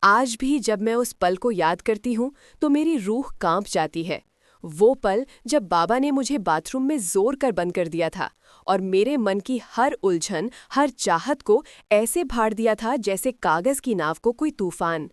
आज भी जब मैं उस पल को याद करती हूँ तो मेरी रूह कांप जाती है। वो पल जब बाबा ने मुझे बाथरूम में जोर कर बंद कर दिया था और मेरे मन की हर उलझन, हर चाहत को ऐसे फाड़ दिया था जैसे कागज की नाव को कोई तूफान।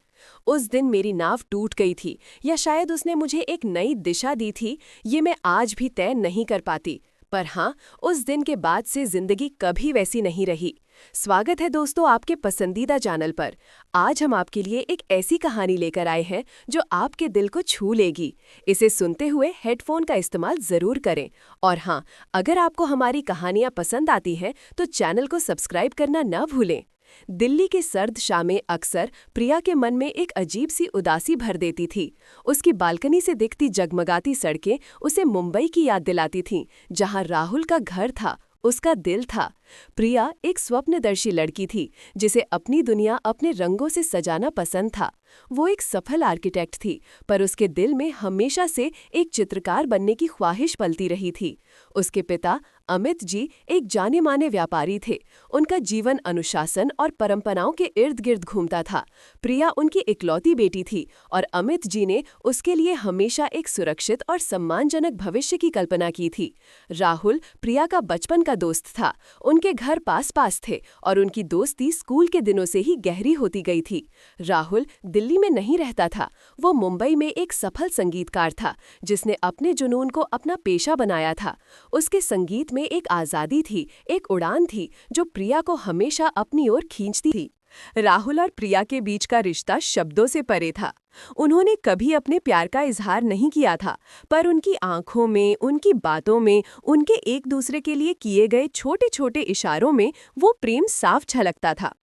उस दिन मेरी नाव टूट गई थी या शायद उसने मुझे एक नई दिशा दी थी, ये मैं आज भी तय नहीं कर पाती। पर हाँ, उस दिन के बाद से जिंदगी कभी वैसी नहीं रही। स्वागत है दोस्तों आपके पसंदीदा चैनल पर। आज हम आपके लिए एक ऐसी कहानी लेकर आए हैं जो आपके दिल को छू लेगी। इसे सुनते हुए हेडफोन का इस्तेमाल जरूर करें। और हाँ, अगर आपको हमारी कहानियाँ पसंद आती हैं तो चैनल को सब्सक्राइब करना न भूलें। दिल्ली की सर्द शामें अक्सर प्रिया के मन में एक अजीब सी उदासी भर देती थी। उसकी बालकनी से दिखती जगमगाती सड़कें उसे मुंबई की याद दिलाती थीं, जहां राहुल का घर था, उसका दिल था। प्रिया एक स्वप्नदर्शी लड़की थी जिसे अपनी दुनिया अपने रंगों से सजाना पसंद था। वो एक सफल आर्किटेक्ट थी, पर उसके दिल में हमेशा से एक चित्रकार बनने की ख्वाहिश पलती रही थी। उसके पिता अमित जी एक जाने माने व्यापारी थे। उनका जीवन अनुशासन और परंपराओं के इर्द गिर्द घूमता था। प्रिया उनकी इकलौती बेटी थी और अमित जी ने उसके लिए हमेशा एक सुरक्षित और सम्मानजनक भविष्य की कल्पना की थी। राहुल प्रिया का बचपन का दोस्त था। उनके घर पास पास थे और उनकी दोस्ती स्कूल के दिनों से ही गहरी होती गई थी। राहुल दिल्ली में नहीं रहता था, वो मुंबई में एक सफल संगीतकार था जिसने अपने जुनून को अपना पेशा बनाया था। उसके संगीत में एक आज़ादी थी, एक उड़ान थी जो प्रिया को हमेशा अपनी ओर खींचती थी। राहुल और प्रिया के बीच का रिश्ता शब्दों से परे था। उन्होंने कभी अपने प्यार का इजहार नहीं किया था, पर उनकी आंखों में, उनकी बातों में, उनके एक दूसरे के लिए किए गए छोटे छोटे इशारों में वो प्रेम साफ झलकता था।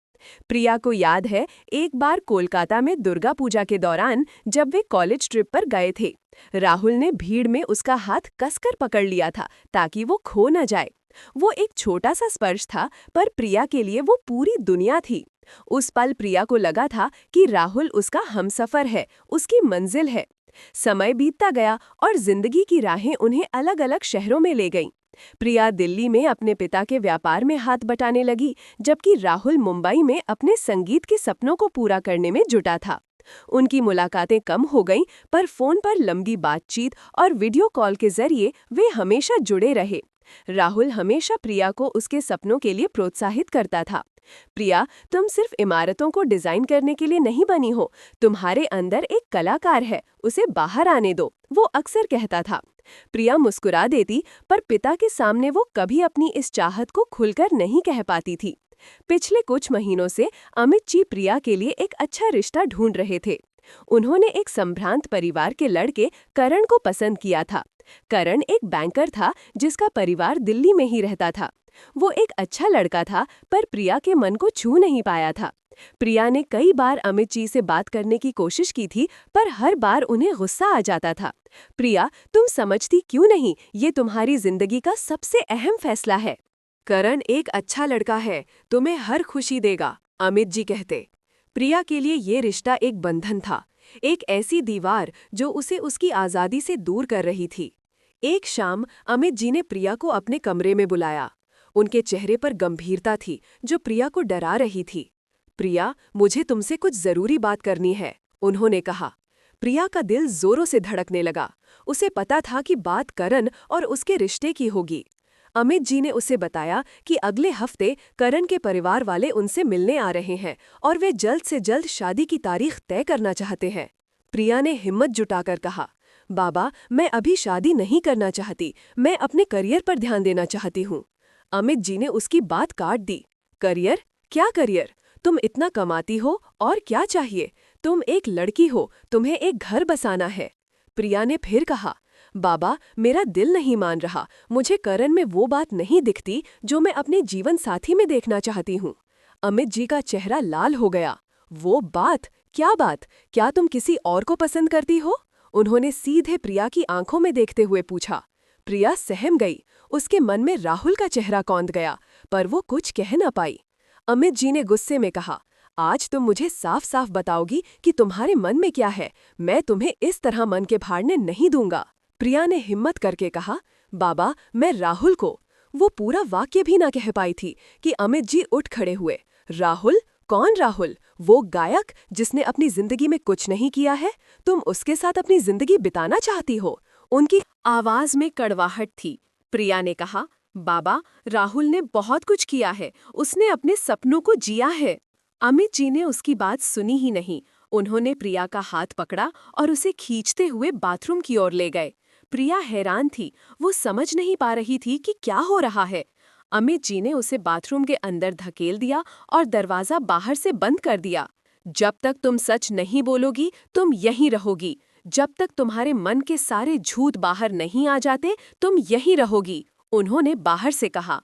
प्रिया को याद है, एक बार कोलकाता में दुर्गा पूजा के दौरान जब वे कॉलेज ट्रिप पर गए थे, राहुल ने भीड़ में उसका हाथ कसकर पकड़ लिया था ताकि वो खो न जाए। वो एक छोटा सा स्पर्श था, पर प्रिया के लिए वो पूरी दुनिया थी। उस पल प्रिया को लगा था कि राहुल उसका हमसफर है, उसकी मंजिल है। समय बीतता गया और जिंदगी की राहें उन्हें अलग अलग शहरों में ले गईं। प्रिया दिल्ली में अपने पिता के व्यापार में हाथ बटाने लगी, जबकि राहुल मुंबई में अपने संगीत के सपनों को पूरा करने में जुटा था। उनकी मुलाकातें कम हो गईं, पर फोन पर लंबी बातचीत और वीडियो कॉल के जरिए वे हमेशा जुड़े रहे। राहुल हमेशा प्रिया को उसके सपनों के लिए प्रोत्साहित करता था। प्रिया, तुम सिर्फ इमारतों को डिजाइन करने के लिए नहीं बनी हो, तुम्हारे अंदर एक कलाकार है, उसे बाहर आने दो, वो अक्सर कहता था। प्रिया मुस्कुरा देती, पर पिता के सामने वो कभी अपनी इस चाहत को खुलकर नहीं कह पाती थी। पिछले कुछ महीनों से अमित जी प्रिया के लिए एक अच्छा रिश्ता ढूंढ रहे थे। उन्होंने एक संभ्रांत परिवार के लड़के करण को पसंद किया था। करण एक बैंकर था जिसका परिवार दिल्ली में ही रहता था। वो एक अच्छा लड़का था, पर प्रिया के मन को छू नहीं पाया था। प्रिया ने कई बार अमित जी से बात करने की कोशिश की थी, पर हर बार उन्हें गुस्सा आ जाता था। प्रिया, तुम समझती क्यों नहीं, ये तुम्हारी जिंदगी का सबसे अहम फैसला है। करण एक अच्छा लड़का है, तुम्हें हर खुशी देगा, अमित जी कहते। प्रिया के लिए ये रिश्ता एक बंधन था, एक ऐसी दीवार जो उसे उसकी आज़ादी से दूर कर रही थी। एक शाम अमित जी ने प्रिया को अपने कमरे में बुलाया। उनके चेहरे पर गंभीरता थी जो प्रिया को डरा रही थी। प्रिया, मुझे तुमसे कुछ जरूरी बात करनी है, उन्होंने कहा। प्रिया का दिल जोरों से धड़कने लगा। उसे पता था कि बात करण और उसके रिश्ते की होगी। अमित जी ने उसे बताया कि अगले हफ्ते करण के परिवार वाले उनसे मिलने आ रहे हैं और वे जल्द से जल्द शादी की तारीख तय करना चाहते हैं। प्रिया ने हिम्मत जुटाकर कहा, बाबा, मैं अभी शादी नहीं करना चाहती, मैं अपने करियर पर ध्यान देना चाहती हूँ। अमित जी ने उसकी बात काट दी। करियर? क्या करियर? तुम इतना कमाती हो और क्या चाहिए? तुम एक लड़की हो, तुम्हें एक घर बसाना है। प्रिया ने फिर कहा, बाबा, मेरा दिल नहीं मान रहा, मुझे करण में वो बात नहीं दिखती जो मैं अपने जीवन साथी में देखना चाहती हूँ। अमित जी का चेहरा लाल हो गया। वो बात? क्या बात? क्या तुम किसी और को पसंद करती हो? उन्होंने सीधे प्रिया की आंखों में देखते हुए पूछा। प्रिया सहम गई। उसके मन में राहुल का चेहरा कौंध गया, पर वो कुछ कह न पाई। अमित जी ने गुस्से में कहा, आज तुम मुझे साफ साफ बताओगी कि तुम्हारे मन में क्या है। मैं तुम्हें इस तरह मन के फाड़ने नहीं दूंगा। प्रिया ने हिम्मत करके कहा, बाबा, मैं राहुल को। वो पूरा वाक्य भी ना कह पाई थी कि अमित जी उठ खड़े हुए। राहुल? कौन राहुल? वो गायक जिसने अपनी जिंदगी में कुछ नहीं किया है? तुम उसके साथ अपनी जिंदगी बिताना चाहती हो? उनकी आवाज में कड़वाहट थी। प्रिया ने कहा, बाबा, राहुल ने बहुत कुछ किया है। उसने अपने सपनों को जिया है। अमित जी ने उसकी बात सुनी ही नहीं। उन्होंने प्रिया का हाथ पकड़ा और उसे खींचते हुए बाथरूम की ओर ले गए। प्रिया हैरान थी। वो समझ नहीं पा रही थी कि क्या हो रहा है। अमित जी ने उसे बाथरूम के अंदर धकेल दिया और दरवाजा बाहर से बंद कर दिया। जब तक तुम सच नहीं बोलोगी, तुम यहीं रहोगी। जब तक तुम्हारे मन के सारे झूठ बाहर नहीं आ जाते, तुम यहीं रहोगी, उन्होंने बाहर से कहा।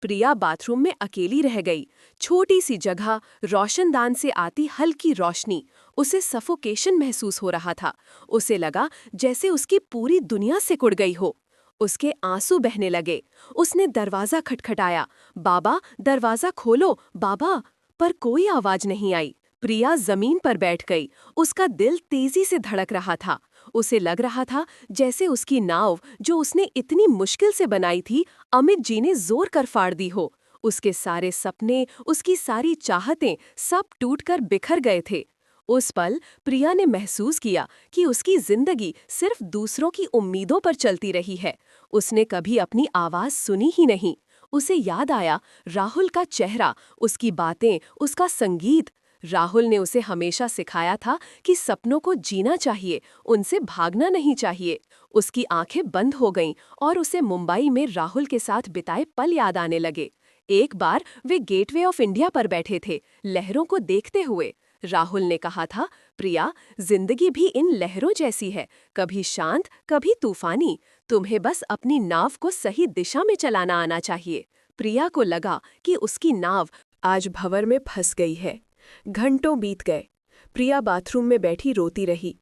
प्रिया बाथरूम में अकेली रह गई। छोटी सी जगह, रोशनदान से आती हल्की रोशनी। उसे सफोकेशन महसूस हो रहा था। उसे लगा जैसे उसकी पूरी दुनिया सिकुड़ गई हो। उसके आंसू बहने लगे। उसने दरवाजा खटखटाया। बाबा, दरवाजा खोलो, बाबा। पर कोई आवाज नहीं आई। प्रिया जमीन पर बैठ गई। उसका दिल तेजी से धड़क रहा था। उसे लग रहा था जैसे उसकी नाव, जो उसने इतनी मुश्किल से बनाई थी, अमित जी ने जोर कर फाड़ दी हो। उसके सारे सपने, उसकी सारी चाहतें सब टूटकर बिखर गए थे। उस पल प्रिया ने महसूस किया कि उसकी जिंदगी सिर्फ दूसरों की उम्मीदों पर चलती रही है। उसने कभी अपनी आवाज सुनी ही नहीं। उसे याद आया राहुल का चेहरा, उसकी बातें, उसका संगीत। राहुल ने उसे हमेशा सिखाया था कि सपनों को जीना चाहिए, उनसे भागना नहीं चाहिए। उसकी आंखें बंद हो गईं और उसे मुंबई में राहुल के साथ बिताए पल याद आने लगे। एक बार वे गेटवे ऑफ इंडिया पर बैठे थे, लहरों को देखते हुए। राहुल ने कहा था, प्रिया, जिंदगी भी इन लहरों जैसी है, कभी शांत, कभी तूफानी। तुम्हें बस अपनी नाव को सही दिशा में चलाना आना चाहिए। प्रिया को लगा कि उसकी नाव आज भंवर में फंस गई है। घंटों बीत गए। प्रिया बाथरूम में बैठी रोती रही।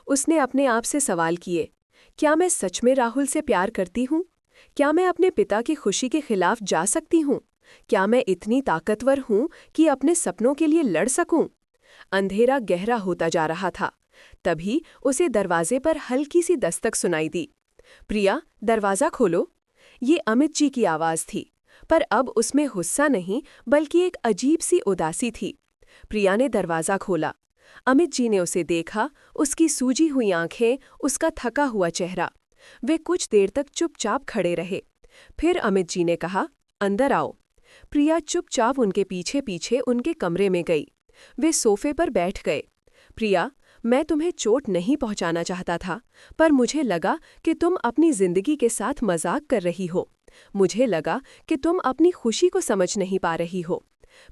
उसने अपने आप से सवाल किए, क्या मैं सच में राहुल से प्यार करती हूँ? क्या मैं अपने पिता की खुशी के खिलाफ जा सकती हूँ? क्या मैं इतनी ताकतवर हूँ कि अपने सपनों के लिए लड़ सकूं? अंधेरा गहरा होता जा रहा था। तभी उसे दरवाजे पर हल्की सी दस्तक सुनाई दी। प्रिया, दरवाजा खोलो। ये अमित जी की आवाज थी, पर अब उसमें गुस्सा नहीं, बल्कि एक अजीब सी उदासी थी। प्रिया ने दरवाजा खोला। अमित जी ने उसे देखा, उसकी सूजी हुई आंखें, उसका थका हुआ चेहरा। वे कुछ देर तक चुपचाप खड़े रहे। फिर अमित जी ने कहा, अंदर आओ। प्रिया चुपचाप उनके पीछे पीछे उनके कमरे में गई। वे सोफे पर बैठ गए। प्रिया, मैं तुम्हें चोट नहीं पहुंचाना चाहता था, पर मुझे लगा कि तुम अपनी जिंदगी के साथ मजाक कर रही हो। मुझे लगा कि तुम अपनी खुशी को समझ नहीं पा रही हो।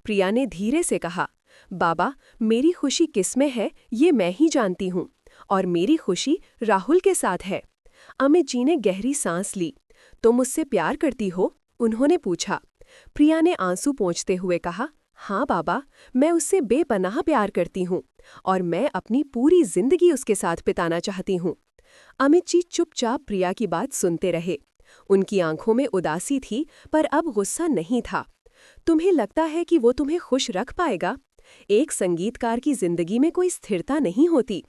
प्रिया ने धीरे से कहा, बाबा, मेरी खुशी किसमें है ये मैं ही जानती हूँ, और मेरी खुशी राहुल के साथ है। अमित जी ने गहरी सांस ली। तुम मुझसे प्यार करती हो? उन्होंने पूछा। प्रिया ने आंसू पोंछते हुए कहा, हाँ बाबा, मैं उससे बेपनाह प्यार करती हूँ, और मैं अपनी पूरी जिंदगी उसके साथ बिताना चाहती हूँ। अमित जी चुपचाप प्रिया की बात सुनते रहे। उनकी आंखों में उदासी थी, पर अब गुस्सा नहीं था। तुम्हें लगता है कि वो तुम्हें खुश रख पाएगा? एक संगीतकार की जिंदगी में कोई स्थिरता नहीं होती।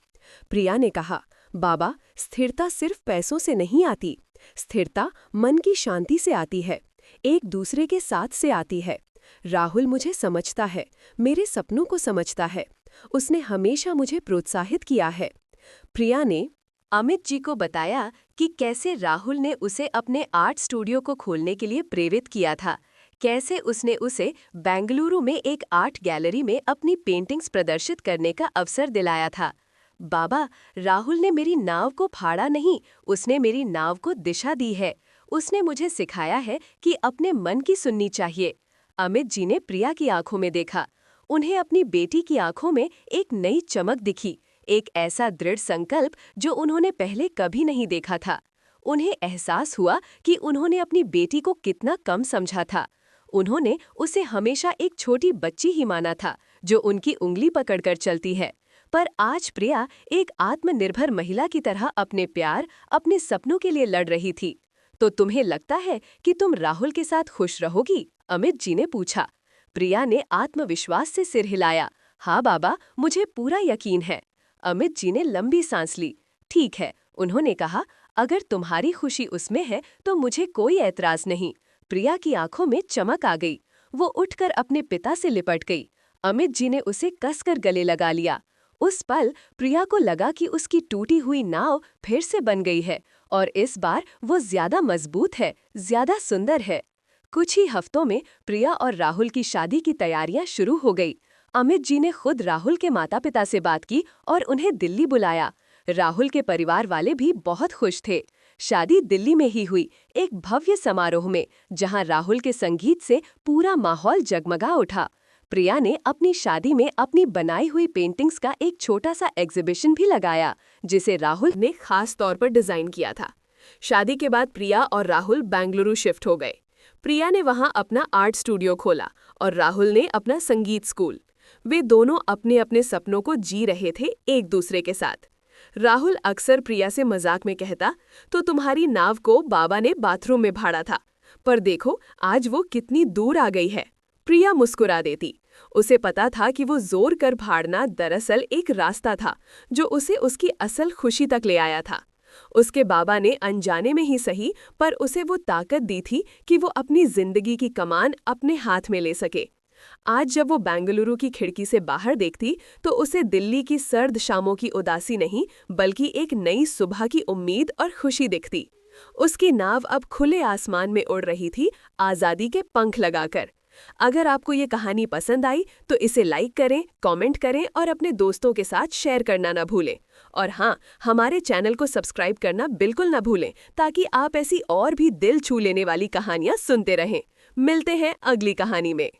प्रिया ने कहा, बाबा, स्थिरता सिर्फ पैसों से नहीं आती। स्थिरता मन की शांति से आती है, एक दूसरे के साथ से आती है। राहुल मुझे समझता है, मेरे सपनों को समझता है। उसने हमेशा मुझे प्रोत्साहित किया है। प्रिया ने अमित जी को बताया कि कैसे राहुल ने उसे अपने आर्ट स्टूडियो को खोलने के लिए प्रेरित किया था, कैसे उसने उसे बेंगलुरु में एक आर्ट गैलरी में अपनी पेंटिंग्स प्रदर्शित करने का अवसर दिलाया था। बाबा, राहुल ने मेरी नाव को फाड़ा नहीं, उसने मेरी नाव को दिशा दी है। उसने मुझे सिखाया है कि अपने मन की सुननी चाहिए। अमित जी ने प्रिया की आंखों में देखा। उन्हें अपनी बेटी की आंखों में एक नई चमक दिखी, एक ऐसा दृढ़ संकल्प जो उन्होंने पहले कभी नहीं देखा था। उन्हें एहसास हुआ कि उन्होंने अपनी बेटी को कितना कम समझा था। उन्होंने उसे हमेशा एक छोटी बच्ची ही माना था, जो उनकी उंगली पकड़कर चलती है। पर आज प्रिया एक आत्मनिर्भर महिला की तरह अपने प्यार, अपने सपनों के लिए लड़ रही थी। तो तुम्हें लगता है कि तुम राहुल के साथ खुश रहोगी? अमित जी ने पूछा। प्रिया ने आत्मविश्वास से सिर हिलाया। हाँ बाबा, मुझे पूरा यकीन है। अमित जी ने लंबी सांस ली। ठीक है, उन्होंने कहा, अगर तुम्हारी खुशी उसमें है तो मुझे कोई ऐतराज नहीं। प्रिया की आंखों में चमक आ गई। वो उठकर अपने पिता से लिपट गई। अमित जी ने उसे कसकर गले लगा लिया। उस पल प्रिया को लगा कि उसकी टूटी हुई नाव फिर से बन गई है और इस बार वो ज्यादा मजबूत है, ज्यादा सुंदर है। कुछ ही हफ्तों में प्रिया और राहुल की शादी की तैयारियां शुरू हो गई। अमित जी ने खुद राहुल के माता-पिता से बात की और उन्हें दिल्ली बुलाया। राहुल के परिवार वाले भी बहुत खुश थे। शादी दिल्ली में ही हुई, एक भव्य समारोह में, जहां राहुल के संगीत से पूरा माहौल जगमगा उठा। प्रिया ने अपनी शादी में अपनी बनाई हुई पेंटिंग्स का एक छोटा सा एग्जीबिशन भी लगाया, जिसे राहुल ने खास तौर पर डिजाइन किया था। शादी के बाद प्रिया और राहुल बेंगलुरु शिफ्ट हो गए। प्रिया ने वहां अपना आर्ट स्टूडियो खोला और राहुल ने अपना संगीत स्कूल। वे दोनों अपने अपने सपनों को जी रहे थे एक दूसरे के साथ। राहुल अक्सर प्रिया से मजाक में कहता, तो तुम्हारी नाव को बाबा ने बाथरूम में भाड़ा था, पर देखो आज वो कितनी दूर आ गई है। प्रिया मुस्कुरा देती। उसे पता था कि वो जोर कर भाड़ना दरअसल एक रास्ता था जो उसे उसकी असल खुशी तक ले आया था। उसके बाबा ने अनजाने में ही सही, पर उसे वो ताकत दी थी कि वो अपनी जिंदगी की कमान अपने हाथ में ले सके। आज जब वो बेंगलुरु की खिड़की से बाहर देखती तो उसे दिल्ली की सर्द शामों की उदासी नहीं, बल्कि एक नई सुबह की उम्मीद और खुशी दिखती। उसकी नाव अब खुले आसमान में उड़ रही थी, आज़ादी के पंख लगाकर। अगर आपको ये कहानी पसंद आई तो इसे लाइक करें, कमेंट करें और अपने दोस्तों के साथ शेयर करना न भूलें। और हाँ, हमारे चैनल को सब्सक्राइब करना बिल्कुल न भूलें, ताकि आप ऐसी और भी दिल छू लेने वाली कहानियाँ सुनते रहें। मिलते हैं अगली कहानी में।